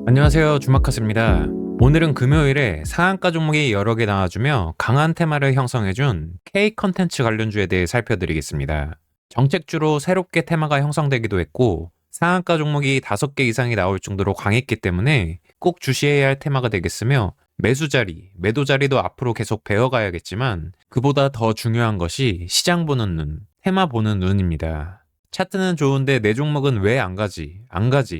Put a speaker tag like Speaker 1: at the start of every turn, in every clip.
Speaker 1: 안녕하세요, 주마카스입니다. 오늘은 금요일에 상한가 종목이 여러 개 나와주며 강한 테마를 형성해준 K 컨텐츠 관련주에 대해 살펴드리겠습니다. 정책주로 새롭게 테마가 형성되기도 했고 상한가 종목이 5개 이상이 나올 정도로 강했기 때문에 꼭 주시해야 할 테마가 되겠으며 매수 자리, 매도 자리도 앞으로 계속 배워가야겠지만 그보다 더 중요한 것이 시장 보는 눈, 테마 보는 눈입니다. 차트는 좋은데 내 종목은 왜 안 가지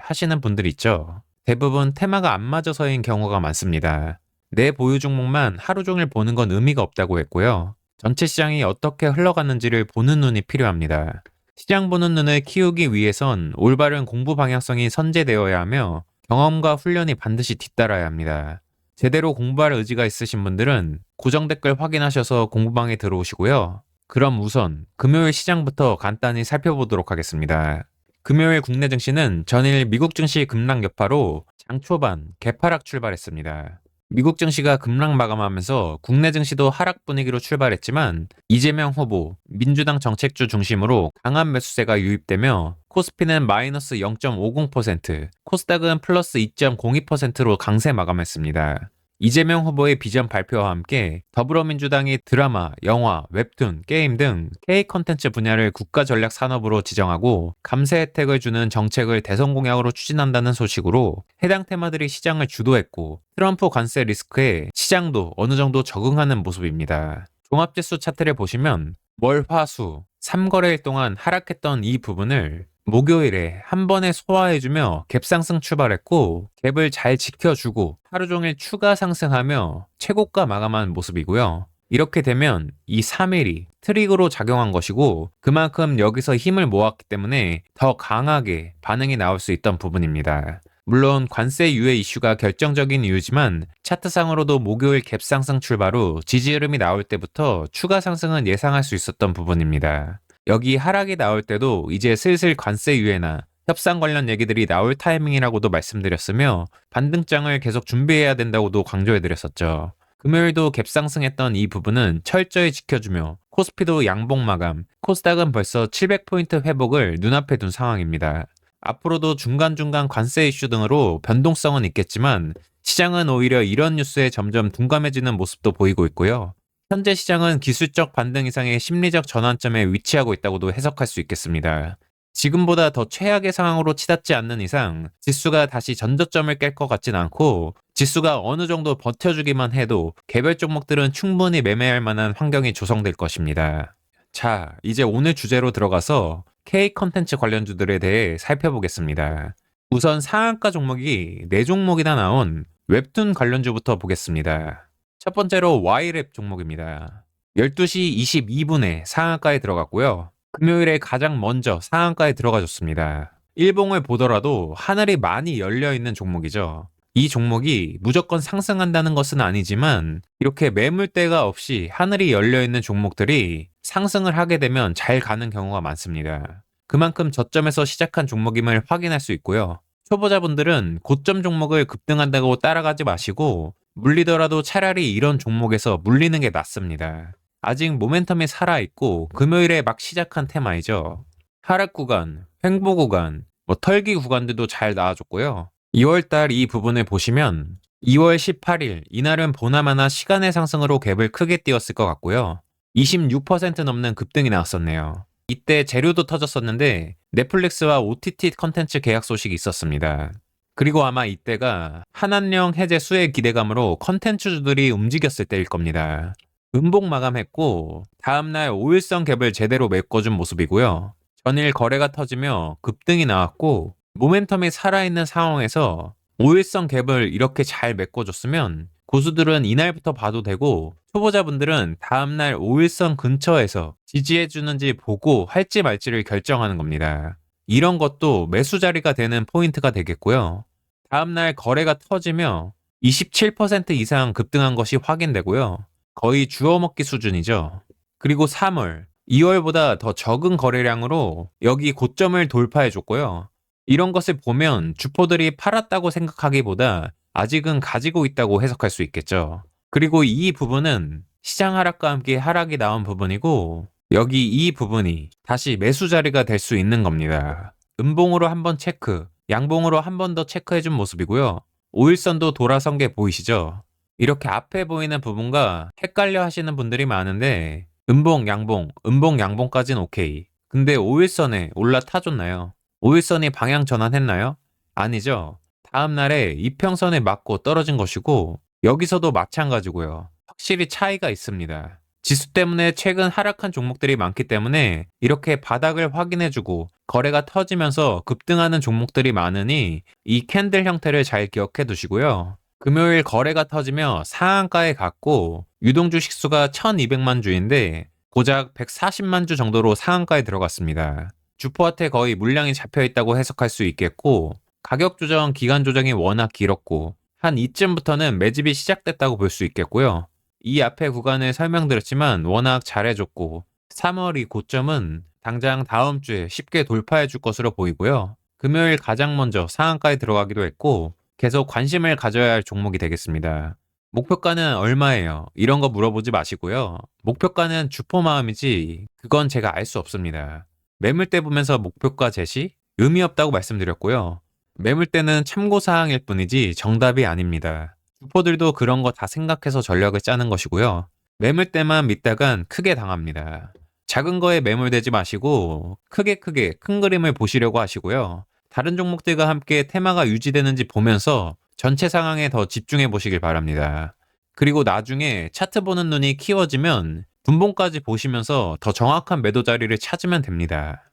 Speaker 1: 하시는 분들 있죠. 대부분 테마가 안 맞아서인 경우가 많습니다. 내 보유 종목만 하루 종일 보는 건 의미가 없다고 했고요. 전체 시장이 어떻게 흘러갔는지를 보는 눈이 필요합니다. 시장 보는 눈을 키우기 위해선 올바른 공부 방향성이 선제되어야 하며 경험과 훈련이 반드시 뒤따라야 합니다. 제대로 공부할 의지가 있으신 분들은 고정 댓글 확인하셔서 공부방에 들어오시고요. 그럼 우선 금요일 시장부터 간단히 살펴보도록 하겠습니다. 금요일 국내 증시는 전일 미국 증시 급락 여파로 장 초반 개파락 출발했습니다. 미국 증시가 급락 마감하면서 국내 증시도 하락 분위기로 출발했지만 이재명 후보, 민주당 정책주 중심으로 강한 매수세가 유입되며 코스피는 마이너스 0.50%, 코스닥은 플러스 2.02%로 강세 마감했습니다. 이재명 후보의 비전 발표와 함께 더불어민주당이 드라마, 영화, 웹툰, 게임 등 K 컨텐츠 분야를 국가 전략 산업으로 지정하고 감세 혜택을 주는 정책을 대선 공약으로 추진한다는 소식으로 해당 테마들이 시장을 주도했고 트럼프 관세 리스크에 시장도 어느 정도 적응하는 모습입니다. 종합지수 차트를 보시면 월, 화, 수 3거래일 동안 하락했던 이 부분을 목요일에 한 번에 소화해주며 갭상승 출발했고 갭을 잘 지켜주고 하루 종일 추가 상승하며 최고가 마감한 모습이고요. 이렇게 되면 이 3일이 트리거로 작용한 것이고 그만큼 여기서 힘을 모았기 때문에 더 강하게 반응이 나올 수 있던 부분입니다. 물론 관세 유예 이슈가 결정적인 이유지만 차트상으로도 목요일 갭상승 출발 후 지지 흐름이 나올 때부터 추가 상승은 예상할 수 있었던 부분입니다. 여기 하락이 나올 때도 이제 슬슬 관세 유예나 협상 관련 얘기들이 나올 타이밍이라고도 말씀드렸으며 반등장을 계속 준비해야 된다고도 강조해드렸었죠. 금요일도 갭상승했던 이 부분은 철저히 지켜주며 코스피도 양봉 마감, 코스닥은 벌써 700포인트 회복을 눈앞에 둔 상황입니다. 앞으로도 중간중간 관세 이슈 등으로 변동성은 있겠지만 시장은 오히려 이런 뉴스에 점점 둔감해지는 모습도 보이고 있고요. 현재 시장은 기술적 반등 이상의 심리적 전환점에 위치하고 있다고도 해석할 수 있겠습니다. 지금보다 더 최악의 상황으로 치닫지 않는 이상 지수가 다시 전저점을 깰 것 같진 않고 지수가 어느 정도 버텨주기만 해도 개별 종목들은 충분히 매매할 만한 환경이 조성될 것입니다. 자, 이제 오늘 주제로 들어가서 K 컨텐츠 관련주들에 대해 살펴보겠습니다. 우선 상한가 종목이 4종목이나 나온 웹툰 관련주부터 보겠습니다. 첫 번째로 Y랩 종목입니다. 12시 22분에 상한가에 들어갔고요. 금요일에 가장 먼저 상한가에 들어가줬습니다. 일봉을 보더라도 하늘이 많이 열려있는 종목이죠. 이 종목이 무조건 상승한다는 것은 아니지만 이렇게 매물대가 없이 하늘이 열려있는 종목들이 상승을 하게 되면 잘 가는 경우가 많습니다. 그만큼 저점에서 시작한 종목임을 확인할 수 있고요. 초보자분들은 고점 종목을 급등한다고 따라가지 마시고 물리더라도 차라리 이런 종목에서 물리는 게 낫습니다. 아직 모멘텀이 살아있고 금요일에 막 시작한 테마이죠. 하락 구간, 횡보 구간, 털기 구간들도 잘 나와줬고요. 2월달 이 부분을 보시면 2월 18일 이날은 보나마나 시간의 상승으로 갭을 크게 띄웠을 것 같고요. 26% 넘는 급등이 나왔었네요. 이때 재료도 터졌었는데 넷플릭스와 OTT 컨텐츠 계약 소식이 있었습니다. 그리고 아마 이때가 한한령 해제 수혜 기대감으로 컨텐츠주들이 움직였을 때일 겁니다. 음봉 마감했고 다음날 5일선 갭을 제대로 메꿔준 모습이고요. 전일 거래가 터지며 급등이 나왔고 모멘텀이 살아있는 상황에서 5일선 갭을 이렇게 잘 메꿔줬으면 고수들은 이날부터 봐도 되고 초보자분들은 다음날 5일선 근처에서 지지해주는지 보고 할지 말지를 결정하는 겁니다. 이런 것도 매수 자리가 되는 포인트가 되겠고요. 다음날 거래가 터지며 27% 이상 급등한 것이 확인되고요. 거의 주워먹기 수준이죠. 그리고 3월, 2월보다 더 적은 거래량으로 여기 고점을 돌파해줬고요. 이런 것을 보면 주포들이 팔았다고 생각하기보다 아직은 가지고 있다고 해석할 수 있겠죠. 그리고 이 부분은 시장 하락과 함께 하락이 나온 부분이고 여기 이 부분이 다시 매수 자리가 될 수 있는 겁니다. 음봉으로 한번 체크, 양봉으로 한 번 더 체크해준 모습이고요. 5일선도 돌아선 게 보이시죠? 이렇게 앞에 보이는 부분과 헷갈려 하시는 분들이 많은데 음봉, 양봉, 음봉, 양봉까지는 오케이. 근데 5일선에 올라타줬나요? 5일선이 방향 전환했나요? 아니죠. 다음 날에 이평선에 맞고 떨어진 것이고 여기서도 마찬가지고요. 확실히 차이가 있습니다. 지수 때문에 최근 하락한 종목들이 많기 때문에 이렇게 바닥을 확인해주고 거래가 터지면서 급등하는 종목들이 많으니 이 캔들 형태를 잘 기억해 두시고요. 금요일 거래가 터지며 상한가에 갔고 유동 주식수가 1200만 주인데 고작 140만 주 정도로 상한가에 들어갔습니다. 주포한테 거의 물량이 잡혀 있다고 해석할 수 있겠고 가격 조정 기간 조정이 워낙 길었고 한 이쯤부터는 매집이 시작됐다고 볼 수 있겠고요. 이 앞에 구간을 설명드렸지만 워낙 잘해줬고 3월 이 고점은 당장 다음 주에 쉽게 돌파해 줄 것으로 보이고요. 금요일 가장 먼저 상한가에 들어가기도 했고 계속 관심을 가져야 할 종목이 되겠습니다. 목표가는 얼마예요? 이런 거 물어보지 마시고요. 목표가는 주포 마음이지 그건 제가 알 수 없습니다. 매물대 보면서 목표가 제시? 의미 없다고 말씀드렸고요. 매물대는 참고사항일 뿐이지 정답이 아닙니다. 주포들도 그런 거 다 생각해서 전략을 짜는 것이고요. 매물대만 믿다간 크게 당합니다. 작은 거에 매몰되지 마시고 크게 큰 그림을 보시려고 하시고요. 다른 종목들과 함께 테마가 유지되는지 보면서 전체 상황에 더 집중해 보시길 바랍니다. 그리고 나중에 차트 보는 눈이 키워지면 분봉까지 보시면서 더 정확한 매도 자리를 찾으면 됩니다.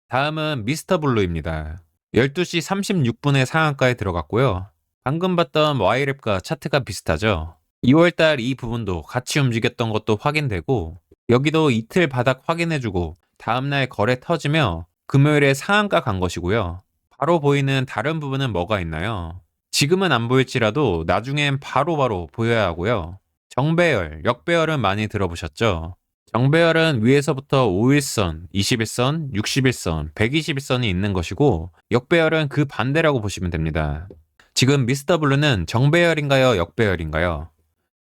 Speaker 1: 다음은 미스터 블루입니다. 12시 36분에 상한가에 들어갔고요. 방금 봤던 Y랩과 차트가 비슷하죠. 2월달 이 부분도 같이 움직였던 것도 확인되고 여기도 이틀 바닥 확인해주고 다음날 거래 터지며 금요일에 상한가 간 것이고요. 바로 보이는 다른 부분은 뭐가 있나요? 지금은 안 보일지라도 나중엔 바로바로 보여야 하고요. 정배열, 역배열은 많이 들어보셨죠? 정배열은 위에서부터 5일선, 21선, 61선, 121선이 있는 것이고 역배열은 그 반대라고 보시면 됩니다. 지금 미스터 블루는 정배열인가요? 역배열인가요?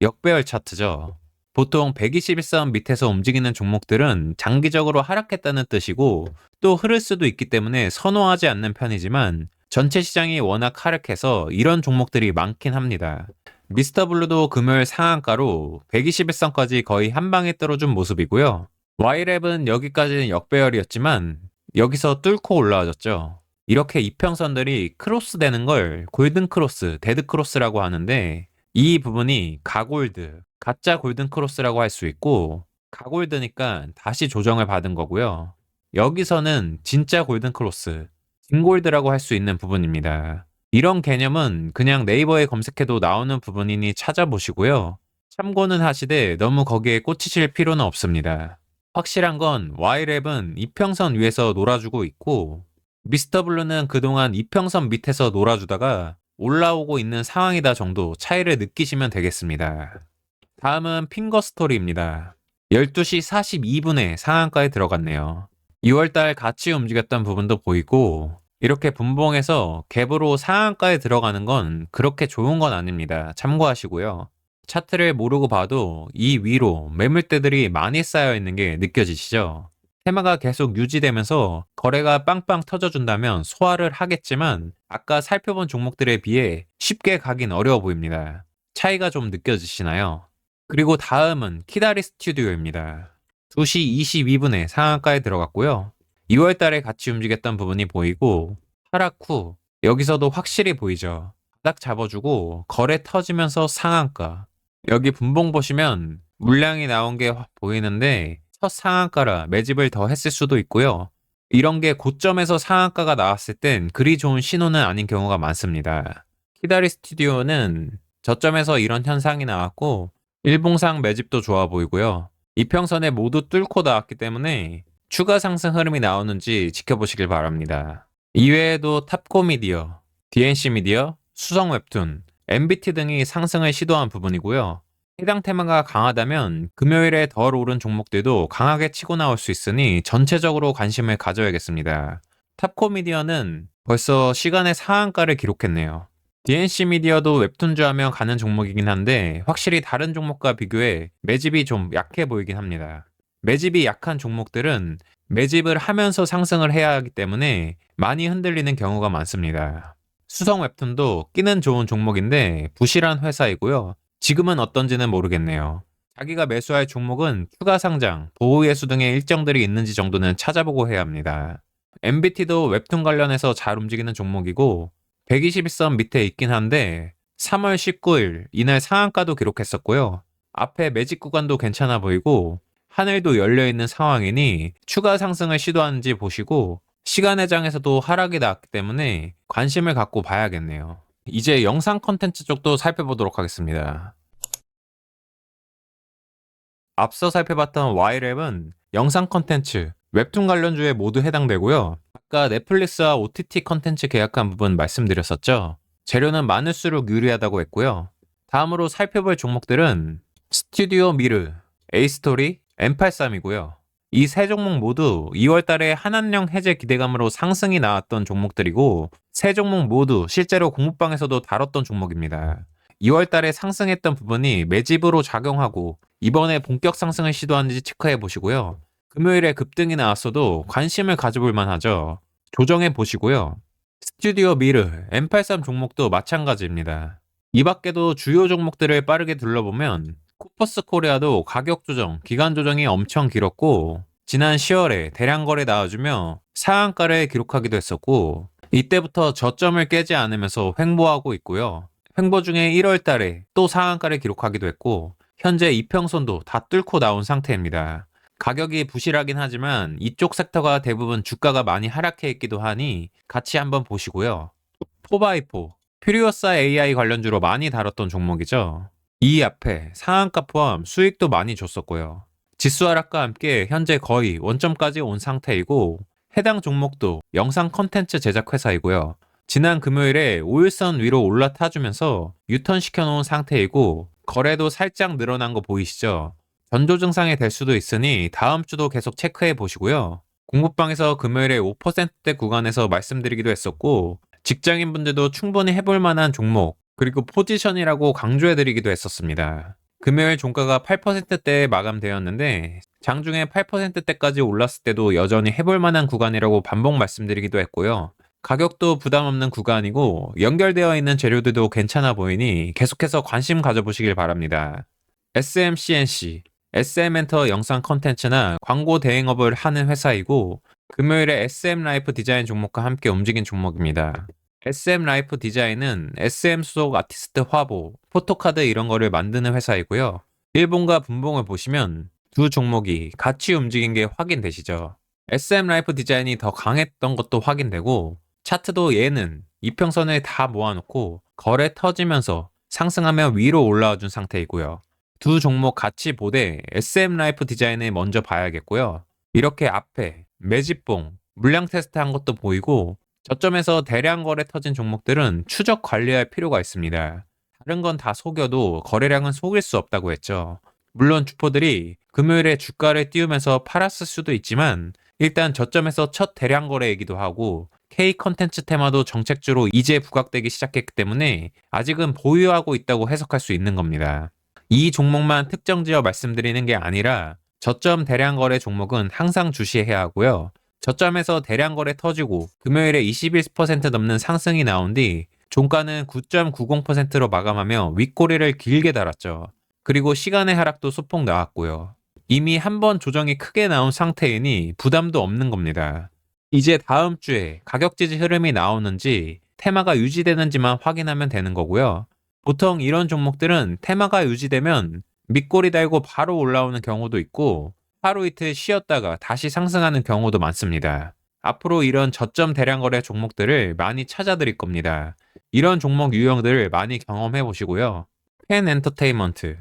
Speaker 1: 역배열 차트죠. 보통 121선 밑에서 움직이는 종목들은 장기적으로 하락했다는 뜻이고 또 흐를 수도 있기 때문에 선호하지 않는 편이지만 전체 시장이 워낙 하락해서 이런 종목들이 많긴 합니다. 미스터 블루도 금요일 상한가로 121선까지 거의 한 방에 떨어진 모습이고요. Y랩은 여기까지는 역배열이었지만 여기서 뚫고 올라와줬죠. 이렇게 이평선들이 크로스 되는 걸 골든 크로스, 데드 크로스라고 하는데 이 부분이 가골드, 가짜 골든 크로스라고 할 수 있고 가골드니까 다시 조정을 받은 거고요. 여기서는 진짜 골든 크로스, 진골드라고 할 수 있는 부분입니다. 이런 개념은 그냥 네이버에 검색해도 나오는 부분이니 찾아보시고요. 참고는 하시되 너무 거기에 꽂히실 필요는 없습니다. 확실한 건 Y랩은 이평선 위에서 놀아주고 있고 미스터 블루는 그동안 이평선 밑에서 놀아주다가 올라오고 있는 상황이다 정도 차이를 느끼시면 되겠습니다. 다음은 핑거스토리입니다. 12시 42분에 상한가에 들어갔네요. 2월달 같이 움직였던 부분도 보이고 이렇게 분봉해서 갭으로 상한가에 들어가는 건 그렇게 좋은 건 아닙니다. 참고하시고요. 차트를 모르고 봐도 이 위로 매물대들이 많이 쌓여 있는 게 느껴지시죠? 테마가 계속 유지되면서 거래가 빵빵 터져준다면 소화를 하겠지만 아까 살펴본 종목들에 비해 쉽게 가긴 어려워 보입니다. 차이가 좀 느껴지시나요? 그리고 다음은 키다리 스튜디오입니다. 2시 22분에 상한가에 들어갔고요. 2월 달에 같이 움직였던 부분이 보이고 하락 후 여기서도 확실히 보이죠. 바닥 잡아주고 거래 터지면서 상한가. 여기 분봉 보시면 물량이 나온 게 보이는데 첫 상한가라 매집을 더 했을 수도 있고요. 이런 게 고점에서 상한가가 나왔을 땐 그리 좋은 신호는 아닌 경우가 많습니다. 키다리 스튜디오는 저점에서 이런 현상이 나왔고 일봉상 매집도 좋아 보이고요. 이평선에 모두 뚫고 나왔기 때문에 추가 상승 흐름이 나오는지 지켜보시길 바랍니다. 이외에도 탑코미디어, DNC 미디어, 수성 웹툰, MBT 등이 상승을 시도한 부분이고요. 해당 테마가 강하다면 금요일에 덜 오른 종목들도 강하게 치고 나올 수 있으니 전체적으로 관심을 가져야겠습니다. 탑코미디어는 벌써 시간의 상한가를 기록했네요. DNC 미디어도 웹툰주 하면 가는 종목이긴 한데 확실히 다른 종목과 비교해 매집이 좀 약해 보이긴 합니다. 매집이 약한 종목들은 매집을 하면서 상승을 해야 하기 때문에 많이 흔들리는 경우가 많습니다. 수성 웹툰도 끼는 좋은 종목인데 부실한 회사이고요. 지금은 어떤지는 모르겠네요. 자기가 매수할 종목은 추가 상장, 보호예수 등의 일정들이 있는지 정도는 찾아보고 해야 합니다. MBT도 웹툰 관련해서 잘 움직이는 종목이고 121선 밑에 있긴 한데 3월 19일 이날 상한가도 기록했었고요. 앞에 매직 구간도 괜찮아 보이고 하늘도 열려있는 상황이니 추가 상승을 시도하는지 보시고 시간의 장에서도 하락이 나왔기 때문에 관심을 갖고 봐야겠네요. 이제 영상 컨텐츠 쪽도 살펴보도록 하겠습니다. 앞서 살펴봤던 Y랩은 영상 컨텐츠, 웹툰 관련주에 모두 해당되고요. 아까 넷플릭스와 OTT 컨텐츠 계약한 부분 말씀드렸었죠. 재료는 많을수록 유리하다고 했고요. 다음으로 살펴볼 종목들은 스튜디오 미르, A스토리, M83이고요. 이 세 종목 모두 2월 달에 한한령 해제 기대감으로 상승이 나왔던 종목들이고 세 종목 모두 실제로 공부방에서도 다뤘던 종목입니다. 2월 달에 상승했던 부분이 매집으로 작용하고 이번에 본격 상승을 시도하는지 체크해 보시고요. 금요일에 급등이 나왔어도 관심을 가져볼 만하죠. 조정해 보시고요. 스튜디오 미르, M83 종목도 마찬가지입니다. 이 밖에도 주요 종목들을 빠르게 둘러보면 코퍼스 코리아도 가격 조정, 기간 조정이 엄청 길었고 지난 10월에 대량 거래 나와주며 상한가를 기록하기도 했었고 이때부터 저점을 깨지 않으면서 횡보하고 있고요. 횡보 중에 1월 달에 또 상한가를 기록하기도 했고 현재 이평선도 다 뚫고 나온 상태입니다. 가격이 부실하긴 하지만 이쪽 섹터가 대부분 주가가 많이 하락해 있기도 하니 같이 한번 보시고요. 4x4, 퓨리오사 AI 관련주로 많이 다뤘던 종목이죠. 이 앞에 상한가 포함 수익도 많이 줬었고요. 지수 하락과 함께 현재 거의 원점까지 온 상태이고 해당 종목도 영상 컨텐츠 제작 회사이고요. 지난 금요일에 5일선 위로 올라타주면서 유턴 시켜놓은 상태이고 거래도 살짝 늘어난 거 보이시죠? 전조 증상이 될 수도 있으니 다음 주도 계속 체크해 보시고요. 공부방에서 금요일에 5%대 구간에서 말씀드리기도 했었고 직장인분들도 충분히 해볼 만한 종목 그리고 포지션이라고 강조해드리기도 했었습니다. 금요일 종가가 8%대에 마감되었는데 장중에 8%대까지 올랐을 때도 여전히 해볼 만한 구간이라고 반복 말씀드리기도 했고요. 가격도 부담 없는 구간이고 연결되어 있는 재료들도 괜찮아 보이니 계속해서 관심 가져보시길 바랍니다. SMCNC, SM엔터 영상 컨텐츠나 광고 대행업을 하는 회사이고 금요일에 SM라이프 디자인 종목과 함께 움직인 종목입니다. SM라이프 디자인은 SM 수속 아티스트 화보, 포토카드 이런 거를 만드는 회사이고요. 일봉과 분봉을 보시면 두 종목이 같이 움직인 게 확인되시죠. SM라이프 디자인이 더 강했던 것도 확인되고 차트도 얘는 이평선을 다 모아놓고 거래 터지면서 상승하며 위로 올라와 준 상태이고요. 두 종목 같이 보되 SM라이프 디자인을 먼저 봐야겠고요. 이렇게 앞에 매집봉, 물량 테스트한 것도 보이고 저점에서 대량 거래 터진 종목들은 추적 관리할 필요가 있습니다. 다른 건 다 속여도 거래량은 속일 수 없다고 했죠. 물론 주포들이 금요일에 주가를 띄우면서 팔았을 수도 있지만 일단 저점에서 첫 대량 거래이기도 하고 K 컨텐츠 테마도 정책주로 이제 부각되기 시작했기 때문에 아직은 보유하고 있다고 해석할 수 있는 겁니다. 이 종목만 특정 지어 말씀드리는 게 아니라 저점 대량 거래 종목은 항상 주시해야 하고요. 저점에서 대량 거래 터지고 금요일에 21% 넘는 상승이 나온 뒤 종가는 9.90%로 마감하며 윗꼬리를 길게 달았죠. 그리고 시간의 하락도 소폭 나왔고요. 이미 한번 조정이 크게 나온 상태이니 부담도 없는 겁니다. 이제 다음 주에 가격 지지 흐름이 나오는지 테마가 유지되는지만 확인하면 되는 거고요. 보통 이런 종목들은 테마가 유지되면 밑꼬리 달고 바로 올라오는 경우도 있고 하루 이틀 쉬었다가 다시 상승하는 경우도 많습니다. 앞으로 이런 저점 대량 거래 종목들을 많이 찾아드릴 겁니다. 이런 종목 유형들을 많이 경험해 보시고요. 펜 엔터테인먼트,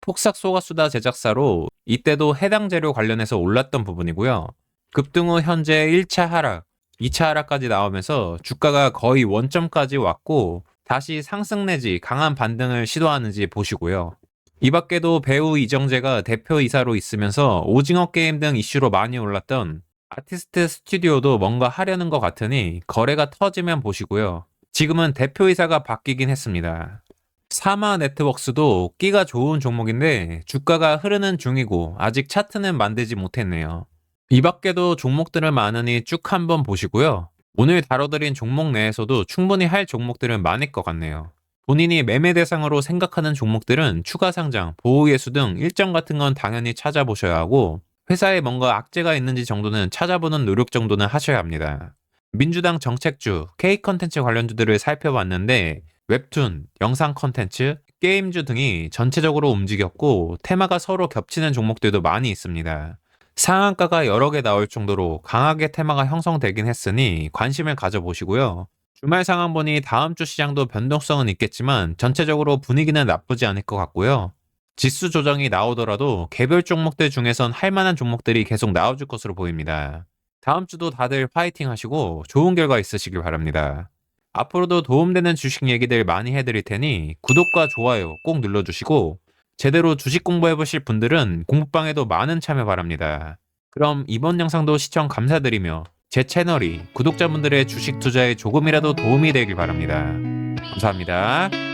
Speaker 1: 폭삭 소가수다 제작사로 이때도 해당 재료 관련해서 올랐던 부분이고요. 급등 후 현재 1차 하락, 2차 하락까지 나오면서 주가가 거의 원점까지 왔고 다시 상승 내지 강한 반등을 시도하는지 보시고요. 이 밖에도 배우 이정재가 대표이사로 있으면서 오징어 게임 등 이슈로 많이 올랐던 아티스트 스튜디오도 뭔가 하려는 것 같으니 거래가 터지면 보시고요. 지금은 대표이사가 바뀌긴 했습니다. 사마 네트웍스도 끼가 좋은 종목인데 주가가 흐르는 중이고 아직 차트는 만들지 못했네요. 이 밖에도 종목들은 많으니 쭉 한번 보시고요. 오늘 다뤄드린 종목 내에서도 충분히 할 종목들은 많을 것 같네요. 본인이 매매 대상으로 생각하는 종목들은 추가 상장, 보호예수 등 일정 같은 건 당연히 찾아보셔야 하고, 회사에 뭔가 악재가 있는지 정도는 찾아보는 노력 정도는 하셔야 합니다. 민주당 정책주, K 컨텐츠 관련주들을 살펴봤는데, 웹툰, 영상 컨텐츠, 게임주 등이 전체적으로 움직였고, 테마가 서로 겹치는 종목들도 많이 있습니다. 상한가가 여러 개 나올 정도로 강하게 테마가 형성되긴 했으니 관심을 가져보시고요. 주말 상황 보니 다음 주 시장도 변동성은 있겠지만 전체적으로 분위기는 나쁘지 않을 것 같고요. 지수 조정이 나오더라도 개별 종목들 중에선 할 만한 종목들이 계속 나와줄 것으로 보입니다. 다음 주도 다들 파이팅 하시고 좋은 결과 있으시길 바랍니다. 앞으로도 도움되는 주식 얘기들 많이 해드릴 테니 구독과 좋아요 꼭 눌러주시고, 제대로 주식 공부해보실 분들은 공부방에도 많은 참여 바랍니다. 그럼 이번 영상도 시청 감사드리며 제 채널이 구독자분들의 주식 투자에 조금이라도 도움이 되길 바랍니다. 감사합니다.